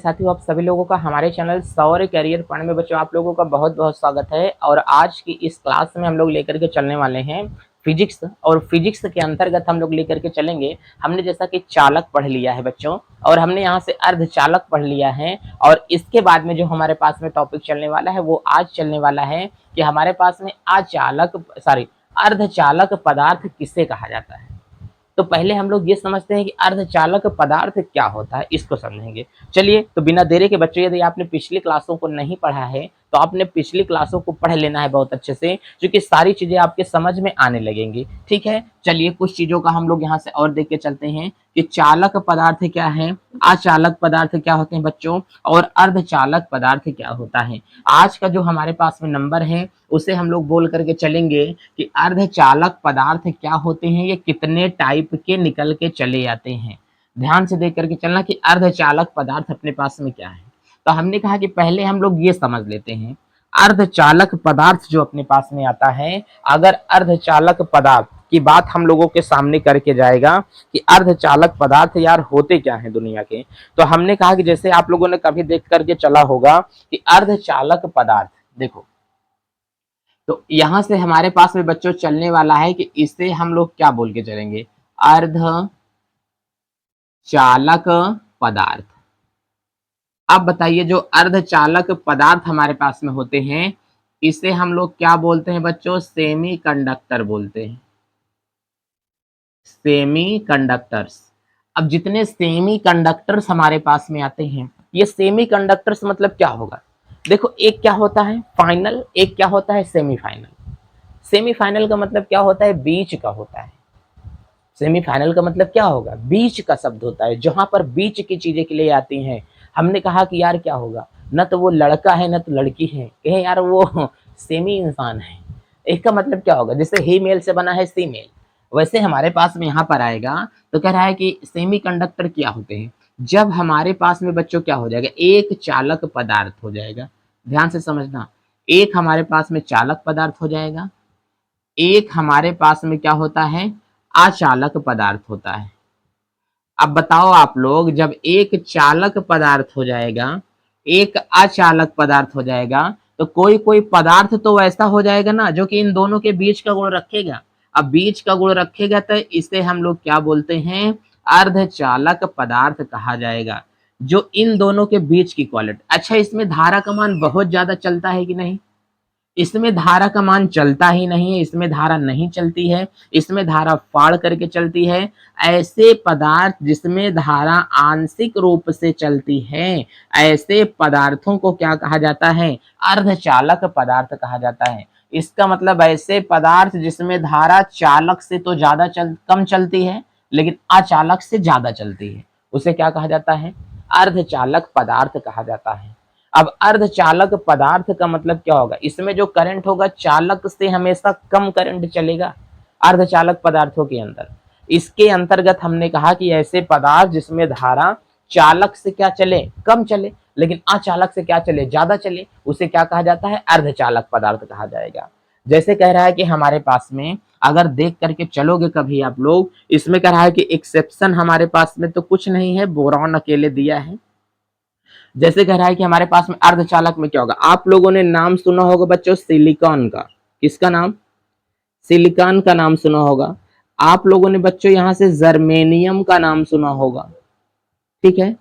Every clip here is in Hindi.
साथियों, आप सभी लोगों का हमारे चैनल सौर्य करियर पढ़ने में बच्चों आप लोगों का बहुत बहुत स्वागत है। और आज की इस क्लास में हम लोग लेकर के चलने वाले हैं फिजिक्स। और फिजिक्स के अंतर्गत हम लोग लेकर के चलेंगे। हमने जैसा कि चालक पढ़ लिया है बच्चों, और हमने यहाँ से अर्धचालक पढ़ लिया है। और इसके बाद में जो हमारे पास में टॉपिक चलने वाला है वो आज चलने वाला है कि हमारे पास में अर्धचालक पदार्थ किसे कहा जाता है। तो पहले हम लोग ये समझते हैं कि अर्धचालक पदार्थ क्या होता है, इसको समझेंगे। चलिए, तो बिना देरी के बच्चों, यदि आपने पिछली क्लासों को नहीं पढ़ा है तो आपने पिछली क्लासों को पढ़ लेना है बहुत अच्छे से, क्योंकि सारी चीजें आपके समझ में आने लगेंगी। ठीक है, चलिए कुछ चीजों का हम लोग यहाँ से और देख के चलते हैं कि चालक पदार्थ क्या है, अचालक पदार्थ क्या होते हैं बच्चों, और अर्धचालक पदार्थ क्या होता है। आज का जो हमारे पास में नंबर है उसे हम लोग बोल करके चलेंगे कि अर्धचालक पदार्थ क्या होते हैं, ये कितने टाइप के निकल के चले जाते हैं। ध्यान से देख करके चलना कि अर्धचालक पदार्थ अपने पास में क्या है। तो हमने कहा कि पहले हम लोग ये समझ लेते हैं अर्धचालक पदार्थ जो अपने पास में आता है। अगर अर्धचालक पदार्थ की बात हम लोगों के सामने करके जाएगा कि अर्धचालक पदार्थ यार होते क्या हैं दुनिया के, तो हमने कहा कि जैसे आप लोगों ने कभी देख करके चला होगा कि अर्धचालक पदार्थ, देखो, तो यहां से हमारे पास में बच्चों चलने वाला है कि इसे हम लोग क्या बोल के चलेंगे, अर्धचालक पदार्थ। अब बताइए, जो अर्धचालक पदार्थ हमारे पास में होते हैं इसे हम लोग क्या बोलते हैं बच्चों, सेमी कंडक्टर बोलते हैं, सेमी कंडक्टर्स। अब जितने सेमी कंडक्टर्स हमारे पास में आते हैं, ये सेमी कंडक्टर्स मतलब क्या होगा, देखो, एक क्या होता है फाइनल, एक क्या होता है सेमीफाइनल। सेमीफाइनल का मतलब क्या होता है, बीच का होता है। सेमीफाइनल का मतलब क्या होगा, बीच का शब्द होता है, जहां पर बीच की चीजें के लिए आती हैं। हमने कहा कि यार क्या होगा, न तो वो लड़का है न तो लड़की है, कहें यार वो सेमी इंसान है। एक का मतलब क्या होगा, जैसे ही मेल से बना है सी मेल, वैसे हमारे पास में यहाँ पर आएगा। तो कह रहा है कि सेमी कंडक्टर क्या होते हैं, जब हमारे पास में बच्चों क्या हो जाएगा, एक चालक पदार्थ हो जाएगा। ध्यान से समझना, एक हमारे पास में चालक पदार्थ हो जाएगा, एक हमारे पास में क्या होता है, अचालक पदार्थ होता है। अब बताओ आप लोग, जब एक चालक पदार्थ हो जाएगा, एक अचालक पदार्थ हो जाएगा, तो कोई कोई पदार्थ तो वैसा हो जाएगा ना जो कि इन दोनों के बीच का गुण रखेगा। अब बीच का गुण रखेगा तो इसे हम लोग क्या बोलते हैं, अर्धचालक पदार्थ कहा जाएगा, जो इन दोनों के बीच की क्वालिटी। अच्छा, इसमें धारा का मान बहुत ज्यादा चलता है कि नहीं, इसमें धारा का मान चलता ही नहीं है, इसमें धारा नहीं चलती है, इसमें धारा फाड़ करके चलती है। ऐसे पदार्थ जिसमें धारा आंशिक रूप से चलती है, ऐसे पदार्थों को क्या कहा जाता है, अर्धचालक पदार्थ कहा जाता है। इसका मतलब ऐसे पदार्थ जिसमें धारा चालक से तो कम चलती है, लेकिन अचालक से ज्यादा चलती है, उसे क्या कहा जाता है, अर्धचालक पदार्थ कहा जाता है। अब अर्धचालक पदार्थ का मतलब क्या होगा, इसमें जो करंट होगा चालक से हमेशा कम करंट चलेगा अर्धचालक पदार्थों के अंदर। इसके अंतर्गत हमने कहा कि ऐसे पदार्थ जिसमें धारा चालक से क्या चले, कम चले, लेकिन अचालक से क्या चले, ज्यादा चले, उसे क्या कहा जाता है, अर्धचालक पदार्थ कहा जाएगा। जैसे कह रहा है कि हमारे पास में अगर देख करके चलोगे कभी आप लोग, इसमें कह रहा है कि एक्सेप्शन हमारे पास में तो कुछ नहीं है, बोरॉन अकेले दिया है। जैसे कह रहा है कि हमारे पास में अर्धचालक में क्या होगा, आप लोगों ने नाम सुना होगा बच्चों सिलिकॉन का, किसका नाम, सिलिकॉन का नाम सुना होगा। आप लोगों ने बच्चों यहां से जर्मेनियम का नाम सुना होगा, ठीक है,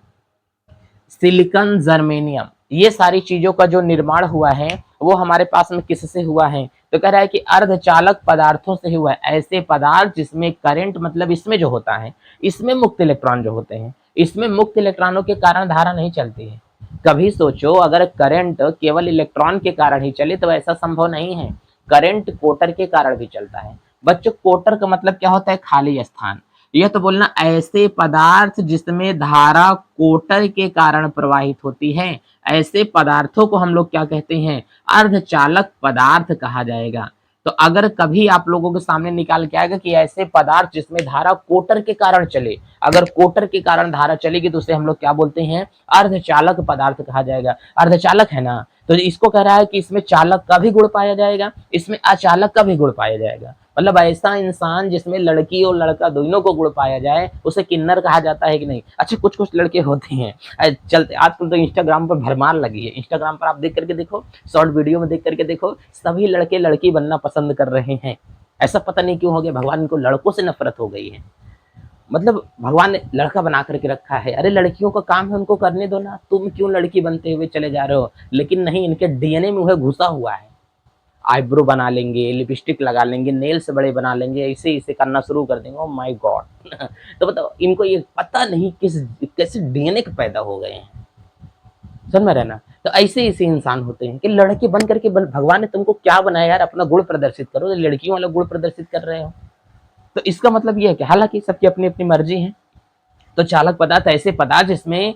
सिलिकॉन, जर्मेनियम, ये सारी चीजों का जो निर्माण हुआ है वो हमारे पास में किससे हुआ है, तो कह रहा है कि अर्धचालक पदार्थों से हुआ है। ऐसे पदार्थ जिसमें करंट, मतलब इसमें जो होता है, इसमें मुक्त इलेक्ट्रॉन जो होते हैं, इसमें मुक्त इलेक्ट्रॉनों के कारण धारा नहीं चलती है। कभी सोचो, अगर करंट केवल इलेक्ट्रॉन के कारण ही चले तो ऐसा संभव नहीं है, करंट कोटर के कारण भी चलता है। बच्चों, कोटर का मतलब क्या होता है, खाली स्थान। यह तो बोलना ऐसे पदार्थ जिसमें धारा कोटर के कारण प्रवाहित होती है, ऐसे पदार्थों को हम लोग क्या कहते हैं, अर्धचालक पदार्थ कहा जाएगा। तो अगर कभी आप लोगों के सामने निकाल के आएगा कि ऐसे पदार्थ जिसमें धारा कोटर के कारण चले, अगर कोटर के कारण धारा चलेगी तो उसे हम लोग क्या बोलते हैं, अर्धचालक पदार्थ कहा जाएगा। अर्धचालक है ना, तो इसको कह रहा है कि इसमें चालक का भी गुण पाया जाएगा, इसमें अचालक का भी गुण पाया जाएगा। मतलब ऐसा इंसान जिसमें लड़की और लड़का दोनों को गुण पाया जाए, उसे किन्नर कहा जाता है कि नहीं? अच्छा, कुछ कुछ लड़के होते हैं चलते, आजकल तो इंस्टाग्राम पर भरमार लगी है, इंस्टाग्राम पर आप देख करके देखो, शॉर्ट वीडियो में देख करके देखो, सभी लड़के लड़की बनना पसंद कर रहे हैं। ऐसा पता नहीं क्यों हो गया, भगवान को लड़कों से नफरत हो गई है। मतलब भगवान ने लड़का बना करके रखा है, अरे लड़कियों का काम है, उनको करने दो ना, तुम क्यों लड़की बनते हुए चले जा रहे हो? लेकिन नहीं, इनके डीएनए में वह घुसा हुआ है। आईब्रो बना लेंगे, लिपस्टिक लगा लेंगे, नेल्स बड़े बना लेंगे, ऐसे इसे करना शुरू कर देंगे। ओह माय गॉड तो बताओ, इनको ये पता नहीं किस कैसे डीएनए के पैदा हो गए हैं। समझ में रहना। तो ऐसे ऐसे इंसान होते हैं कि लड़के बन करके भगवान ने तुमको क्या बनाया यार, अपना गुण प्रदर्शित करो, लड़कियों वाला गुण प्रदर्शित कर रहे हो। तो इसका मतलब ये है कि हालांकि सबकी अपनी अपनी मर्जी है। तो चालक पदार्थ ऐसे पदार्थ जिसमें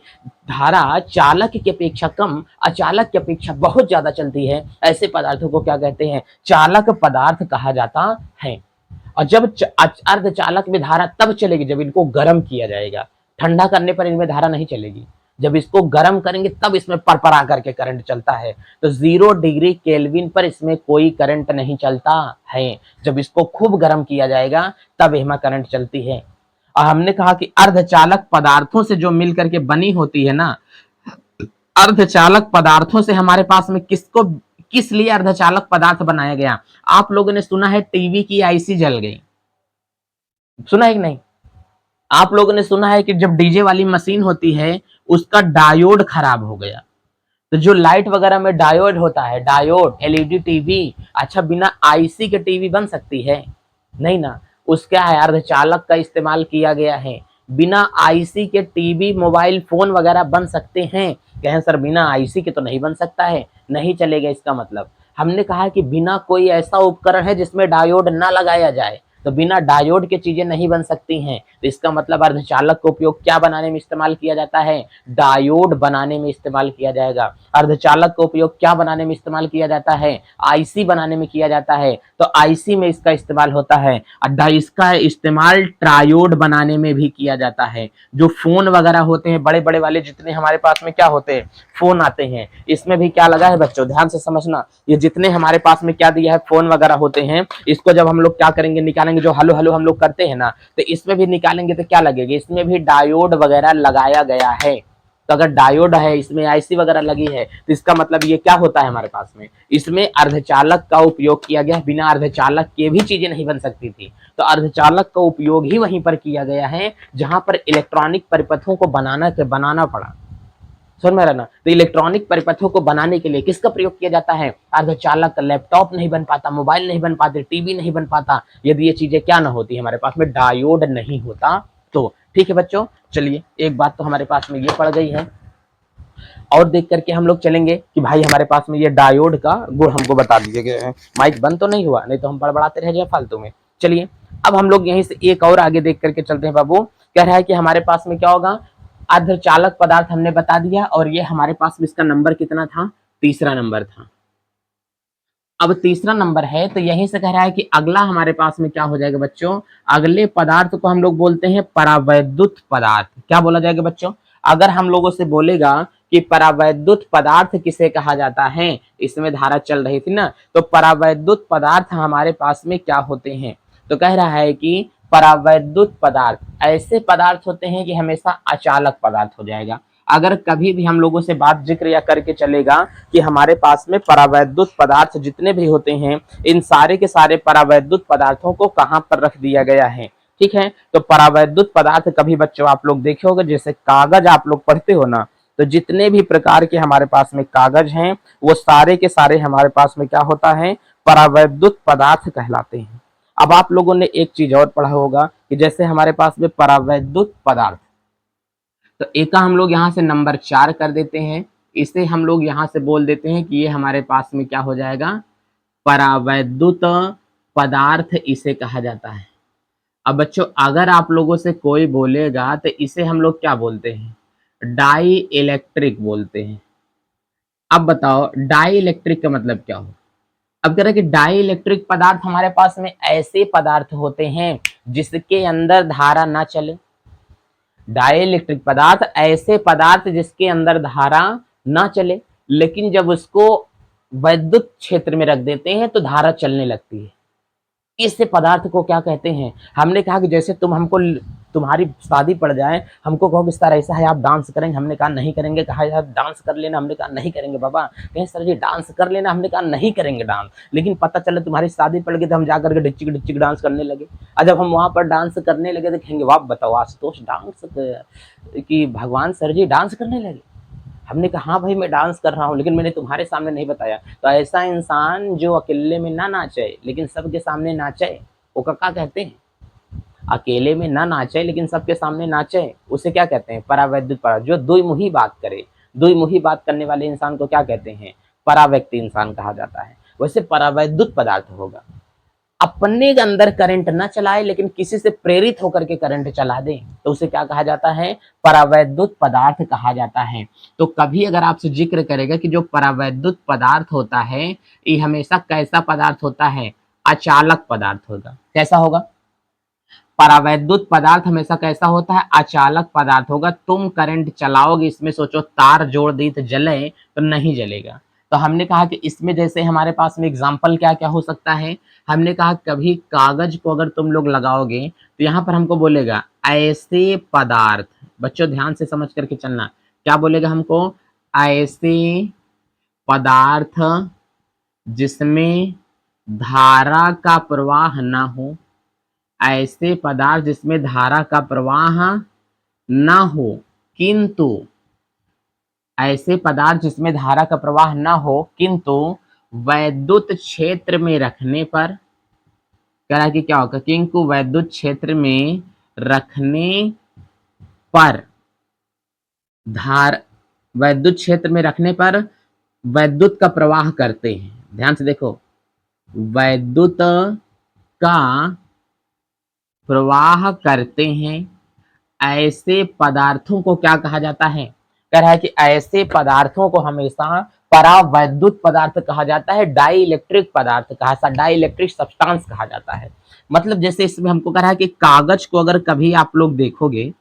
धारा चालक की अपेक्षा कम, अचालक की अपेक्षा बहुत ज्यादा चलती है, ऐसे पदार्थों को क्या कहते हैं? चालक पदार्थ कहा जाता है। और जब अर्धचालक में धारा तब चलेगी जब इनको गर्म किया जाएगा, ठंडा करने पर इनमें धारा नहीं चलेगी। जब इसको गर्म करेंगे तब इसमें परपरा करके करंट चलता है। तो 0 डिग्री केल्विन पर इसमें कोई करंट नहीं चलता है। जब इसको खूब गर्म किया जाएगा तब इसमें करंट चलती है। और हमने कहा कि अर्धचालक पदार्थों से जो मिल करके बनी होती है ना, अर्धचालक पदार्थों से हमारे पास में किस लिए अर्धचालक पदार्थ बनाया गया? आप लोगों ने सुना है टीवी की आईसी जल गई, सुना है कि नहीं? आप लोगों ने सुना है कि जब डीजे वाली मशीन होती है उसका डायोड खराब हो गया। तो जो लाइट वगैरह में डायोड होता है, डायोड, एलईडी टीवी, अच्छा बिना आईसी के टीवी बन सकती है? नहीं ना। उसका है अर्धचालक का इस्तेमाल किया गया है। बिना आईसी के टीवी, मोबाइल फोन वगैरह बन सकते हैं? कहें सर बिना आईसी के तो नहीं बन सकता है, नहीं चलेगा। इसका मतलब हमने कहा कि बिना कोई ऐसा उपकरण है जिसमें डायोड ना लगाया जाए, तो बिना डायोड के चीजें नहीं बन सकती हैं। तो इसका मतलब अर्धचालक का उपयोग क्या बनाने में इस्तेमाल किया जाता है? डायोड बनाने में इस्तेमाल किया जाएगा। अर्धचालक का उपयोग क्या बनाने में इस्तेमाल किया जाता है? आईसी बनाने में किया जाता है। तो आईसी में इसका इस्तेमाल होता है। इसका इस्तेमाल ट्रायोड बनाने में भी किया जाता है। जो फोन वगैरह होते हैं बड़े बड़े वाले, जितने हमारे पास में क्या होते हैं, फोन आते हैं, इसमें भी क्या लगा है बच्चों, ध्यान से समझना। ये जितने हमारे पास में क्या दिया है, फोन वगैरह होते हैं, इसको जब हम लोग क्या करेंगे, निकालेंगे, जो हलो हलो हम लोग करते हैं ना, तो इसमें भी निकालेंगे तो क्या लगेगा, इसमें भी डायोड वगैरह लगाया गया है। तो अगर डायोड है, इसमें आईसी वगैरह लगी है, तो इसका मतलब ये क्या होता है हमारे पास में, इसमें अर्धचालक का उपयोग किया गया। बिना अर्धचालक के भी चीजें नहीं बन सकती थी। तो अर्धचालक का उपयोग ही वहीं पर किया गया है जहां पर इलेक्ट्रॉनिक परिपथों को बनाना पड़ा। समझ में रहना। तो इलेक्ट्रॉनिक परिपथों को बनाने के लिए किसका प्रयोग किया जाता है? अर्धचालक। लैपटॉप नहीं बन पाता, मोबाइल नहीं बन पाते, टीवी नहीं बन पाता, यदि ये चीजें क्या ना होती, हमारे पास में डायोड नहीं होता। तो ठीक है बच्चों, चलिए एक बात तो हमारे पास में ये पड़ गई है, और देख करके हम लोग चलेंगे कि भाई हमारे पास में ये डायोड का गुण हमको बता दिए गए हैं। माइक बंद तो नहीं हुआ, नहीं तो हम बड़बड़ाते रह जाए फालतू में। चलिए अब हम लोग यहीं से एक और आगे देख करके चलते हैं। बाबू कह रहा है कि हमारे पास में क्या होगा, अर्धचालक पदार्थ हमने बता दिया, और ये हमारे पास में इसका नंबर कितना था? तीसरा नंबर था। अब तीसरा नंबर है तो यहीं से कह रहा है कि अगला हमारे पास में क्या हो जाएगा बच्चों, अगले पदार्थ को हम लोग बोलते हैं परावैद्युत पदार्थ। क्या बोला जाएगा बच्चों? अगर हम लोगों से बोलेगा कि परावैद्युत पदार्थ किसे कहा जाता है, इसमें धारा चल रही थी ना, तो परावैद्युत पदार्थ हमारे पास में क्या होते हैं? तो कह रहा है कि परावैद्युत पदार्थ ऐसे पदार्थ होते हैं कि हमेशा अचालक पदार्थ हो जाएगा। अगर कभी भी हम लोगों से बात जिक्र या करके चलेगा कि हमारे पास में परावैद्युत पदार्थ जितने भी होते हैं, इन सारे के सारे परावैद्युत पदार्थों को कहां पर रख दिया गया है? ठीक है, तो परावैद्युत पदार्थ कभी बच्चों आप लोग देखे होंगे, जैसे कागज आप लोग पढ़ते हो ना, तो जितने भी प्रकार के हमारे पास में कागज हैं, वो सारे के सारे हमारे पास में क्या होता है, परावैद्युत पदार्थ कहलाते हैं। अब आप लोगों ने एक चीज और पढ़ा होगा कि जैसे हमारे पास में परावैद्युत पदार्थ, तो एक का हम लोग यहाँ से नंबर 4 कर देते हैं, इसे हम लोग यहाँ से बोल देते हैं कि ये हमारे पास में क्या हो जाएगा, परावैद्युत पदार्थ इसे कहा जाता है। अब बच्चों अगर आप लोगों से कोई बोलेगा तो इसे हम लोग क्या बोलते हैं, डाई इलेक्ट्रिक बोलते हैं। अब बताओ डाई इलेक्ट्रिक का मतलब क्या हो? अब कह रहे कि डाई इलेक्ट्रिक पदार्थ हमारे पास में ऐसे पदार्थ होते हैं जिसके अंदर धारा ना चले। डाइलेक्ट्रिक पदार्थ ऐसे पदार्थ जिसके अंदर धारा ना चले, लेकिन जब उसको वैद्युत क्षेत्र में रख देते हैं तो धारा चलने लगती है। इस पदार्थ को क्या कहते हैं? हमने कहा कि जैसे तुम्हारी शादी पड़ जाए, हमको कहो कि सर ऐसा है आप डांस करेंगे, हमने कहा नहीं करेंगे। कहा यार डांस कर लेना, हमने कहा नहीं करेंगे बाबा। कहें सर जी डांस कर लेना, हमने कहा नहीं करेंगे डांस। लेकिन पता चले तुम्हारी शादी पड़ गई तो हम जाकर के डिच्चिक डिच्चिक डांस करने लगे। और जब हम वहां पर डांस करने लगे तो कहेंगे वाह बताओ आशुतोष डांस कि भगवान सर जी डांस करने लगे। हमने कहा हाँ भाई मैं डांस कर रहा हूँ, लेकिन मैंने तुम्हारे सामने नहीं बताया। तो ऐसा इंसान जो अकेले में ना नाचे लेकिन सबके सामने नाचे, वो क्या कहते हैं? अकेले में ना नाचे लेकिन सबके सामने नाचे, उसे क्या कहते हैं? परावैद्युत पदार्थ। जो दुईमुखी बात करे, दुईमुखी बात करने वाले इंसान को क्या कहते हैं? पराव्यक्ति इंसान कहा जाता है। वैसे परावैद्युत पदार्थ होगा अपने अंदर करंट ना चलाए लेकिन किसी से प्रेरित होकर के करंट चला दे, तो उसे क्या कहा जाता है? परावैद्युत पदार्थ कहा जाता है। तो कभी अगर आपसे जिक्र करेगा कि जो परावैद्युत पदार्थ होता है ये हमेशा कैसा पदार्थ होता है? अचालक पदार्थ होगा। कैसा होगा? परावैद्युत पदार्थ हमेशा कैसा होता है? अचालक पदार्थ होगा। तुम करंट चलाओगे, इसमें सोचो तार जोड़ दी तो जले, तो नहीं जलेगा। तो हमने कहा कि इसमें जैसे हमारे पास में एग्जाम्पल क्या क्या हो सकता है? हमने कहा कभी कागज को अगर तुम लोग लगाओगे तो यहाँ पर हमको बोलेगा ऐसे पदार्थ, बच्चों ध्यान से समझ करके चलना, क्या बोलेगा हमको? ऐसे पदार्थ जिसमें धारा का प्रवाह ना हो, ऐसे पदार्थ जिसमें धारा का प्रवाह ना हो, किंतु ऐसे पदार्थ जिसमें धारा का प्रवाह ना हो किंतु वैद्युत क्षेत्र में रखने पर, कह रहा है कि क्या होगा? किंतु वैद्युत क्षेत्र में रखने पर धार वैद्युत क्षेत्र में रखने पर वैद्युत का प्रवाह करते हैं। ध्यान से देखो, वैद्युत का प्रवाह करते हैं, ऐसे पदार्थों को क्या कहा जाता है? कह रहा है कि ऐसे पदार्थों को हमेशा परावैद्युत पदार्थ कहा जाता है, डाई इलेक्ट्रिक पदार्थ कहा, डाई इलेक्ट्रिक सब्सटेंस कहा जाता है। मतलब जैसे इसमें हमको कह रहा है कि कागज को अगर कभी आप लोग देखोगे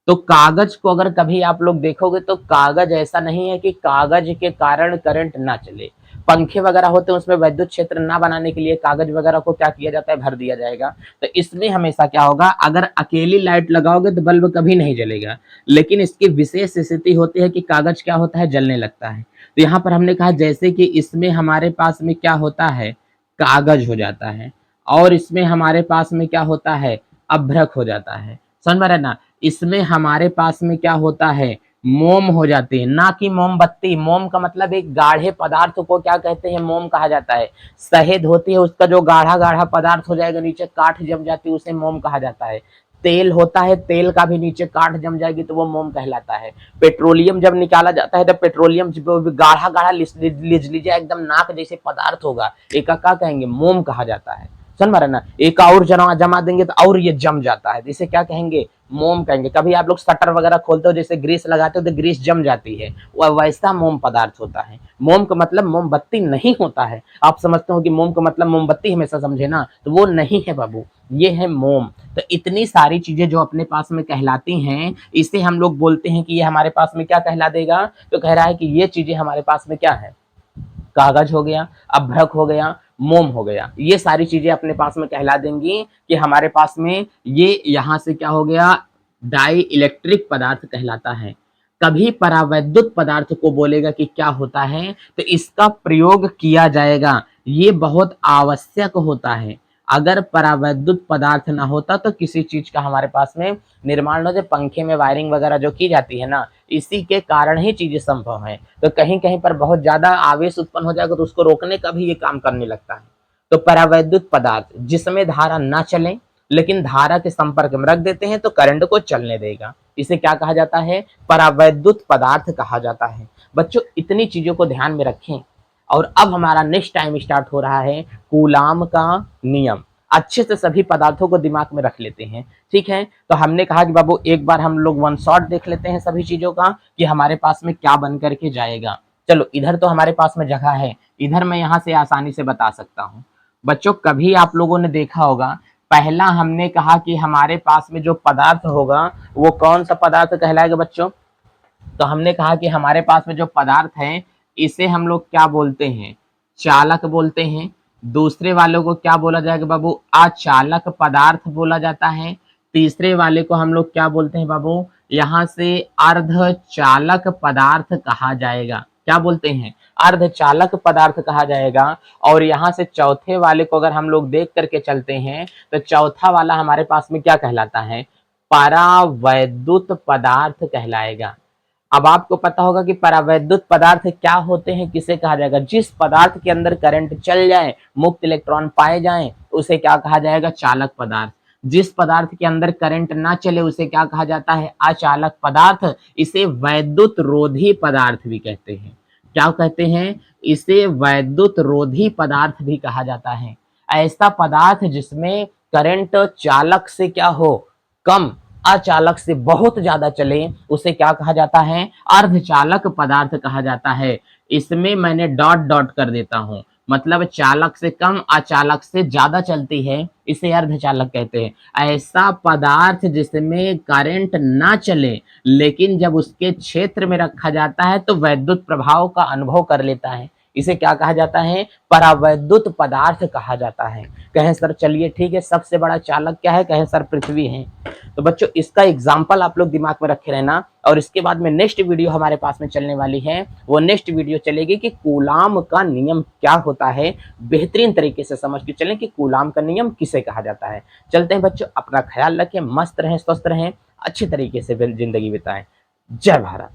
तो कागज को अगर कभी आप लोग देखोगे तो कागज ऐसा नहीं है कि कागज के कारण करंट ना चले। पंखे वगैरह होते हैं उसमें विद्युत क्षेत्र ना बनाने के लिए कागज वगैरह को क्या किया जाता है? भर दिया जाएगा। तो इसमें हमेशा क्या होगा? अगर अकेली लाइट लगाओगे तो बल्ब कभी नहीं जलेगा, लेकिन इसकी विशेष स्थिति होती है कि कागज क्या होता है? जलने लगता है। तो यहाँ पर हमने कहा जैसे कि इसमें हमारे पास में क्या होता है? कागज हो जाता है, और इसमें हमारे पास में क्या होता है? अभ्रक हो जाता है। समझ में रहे ना? इसमें हमारे पास में क्या होता है? मोम हो जाती है, ना कि मोमबत्ती। मोम का मतलब एक गाढ़े पदार्थ को क्या कहते हैं? मोम कहा जाता है। शहद होती है उसका जो गाढ़ा गाढ़ा पदार्थ हो जाएगा, नीचे काठ जम जाती है, उसे मोम कहा जाता है। तेल होता है, तेल का भी नीचे काठ जम जाएगी तो वो मोम कहलाता है। पेट्रोलियम जब निकाला जाता है तो पेट्रोलियम गाढ़ा गाढ़ा लीजिए एकदम नाक जैसे पदार्थ होगा, एक का कहेंगे? मोम कहा जाता है। समझ में रहे ना? एक और जमा देंगे तो और ये जम जाता है, इसे क्या कहेंगे? मोम कहेंगे। कभी आप लोग शटर वगैरह खोलते हो, जैसे ग्रीस लगाते हो तो ग्रीस जम जाती है, वह वैसा मोम पदार्थ होता है। मोम का मतलब मोमबत्ती नहीं होता है। आप समझते हो कि मोम का मतलब मोमबत्ती हमेशा समझे ना, तो वो नहीं है बाबू, ये है मोम। तो इतनी सारी चीजें जो अपने पास में कहलाती हैं, इसे हम लोग बोलते हैं कि ये हमारे पास में क्या कहला देगा? तो कह रहा है कि ये चीजें हमारे पास में क्या है? कागज हो गया, अभ्रक हो गया, मोम हो गया, ये सारी चीजें अपने पास में कहला देंगी कि हमारे पास में ये यहां से क्या हो गया? डाई इलेक्ट्रिक पदार्थ कहलाता है। कभी परावैद्युत पदार्थ को बोलेगा कि क्या होता है, तो इसका प्रयोग किया जाएगा, ये बहुत आवश्यक होता है। अगर परावैद्युत पदार्थ ना होता तो किसी चीज का हमारे पास में निर्माण हो जाए। पंखे में वायरिंग वगैरह जो की जाती है ना, इसी के कारण ही चीजें संभव है। तो कहीं कहीं पर बहुत ज्यादा आवेश उत्पन्न हो जाएगा तो उसको रोकने का भी ये काम करने लगता है। तो परावैद्युत पदार्थ जिसमें धारा ना चले लेकिन धारा के संपर्क में रख देते हैं तो करंट को चलने देगा, इसे क्या कहा जाता है? परावैद्युत पदार्थ कहा जाता है। बच्चों इतनी चीजों को ध्यान में रखें। और अब हमारा नेक्स्ट टाइम स्टार्ट हो रहा है कूलाम का नियम। अच्छे से सभी पदार्थों को दिमाग में रख लेते हैं, ठीक है? तो हमने कहा कि बाबू एक बार हम लोग वन शॉट देख लेते हैं सभी चीजों का कि हमारे पास में क्या बन करके जाएगा। चलो इधर तो हमारे पास में जगह है, इधर मैं यहाँ से आसानी से बता सकता हूँ। बच्चों कभी आप लोगों ने देखा होगा, पहला हमने कहा कि हमारे पास में जो पदार्थ होगा वो कौन सा पदार्थ कहलाएगा बच्चों? तो हमने कहा कि हमारे पास में जो पदार्थ है इसे हम लोग क्या बोलते हैं? चालक बोलते हैं। दूसरे वालों को क्या बोला जाएगा बाबू? अचालक पदार्थ बोला जाता है। तीसरे वाले को हम लोग क्या बोलते हैं बाबू? यहाँ से अर्धचालक पदार्थ कहा जाएगा। क्या बोलते हैं? अर्धचालक पदार्थ कहा जाएगा। और यहाँ से चौथे वाले को अगर हम लोग देख करके चलते हैं तो चौथा वाला हमारे पास में क्या कहलाता है? परावैद्युत पदार्थ कहलाएगा। अब आपको पता होगा कि परावैद्युत पदार्थ क्या होते हैं, किसे कहा जाएगा? जिस पदार्थ के अंदर करंट चल जाए, मुक्त इलेक्ट्रॉन पाए जाएं, उसे क्या कहा जाएगा? चालक पदार्थ। जिस पदार्थ के अंदर करंट ना चले उसे क्या कहा जाता है? अचालक पदार्थ। इसे वैद्युत रोधी पदार्थ भी कहते हैं। क्या कहते हैं? इसे वैद्युत रोधी पदार्थ भी कहा जाता है। ऐसा पदार्थ जिसमें करंट चालक से क्या हो? कम, अचालक से बहुत ज्यादा चले, उसे क्या कहा जाता है? अर्धचालक पदार्थ कहा जाता है। इसमें मैंने डॉट डॉट कर देता हूं, मतलब चालक से कम, अचालक से ज्यादा चलती है, इसे अर्धचालक कहते हैं। ऐसा पदार्थ जिसमें करंट ना चले लेकिन जब उसके क्षेत्र में रखा जाता है तो वैद्युत प्रभाव का अनुभव कर लेता है, इसे क्या कहा जाता है? परावैद्युत पदार्थ कहा जाता है। कहें सर चलिए ठीक है, सबसे बड़ा चालक क्या है? कहें सर पृथ्वी है। तो बच्चों इसका एग्जाम्पल आप लोग दिमाग में रखे रहना। और इसके बाद में नेक्स्ट वीडियो हमारे पास में चलने वाली है, वो नेक्स्ट वीडियो चलेगी कि कूलाम का नियम क्या होता है। बेहतरीन तरीके से समझ के चलें कि कूलाम का नियम किसे कहा जाता है। चलते हैं बच्चों, अपना ख्याल रखें, मस्त रहें, स्वस्थ रहें, अच्छे तरीके से जिंदगी बिताएं। जय भारत।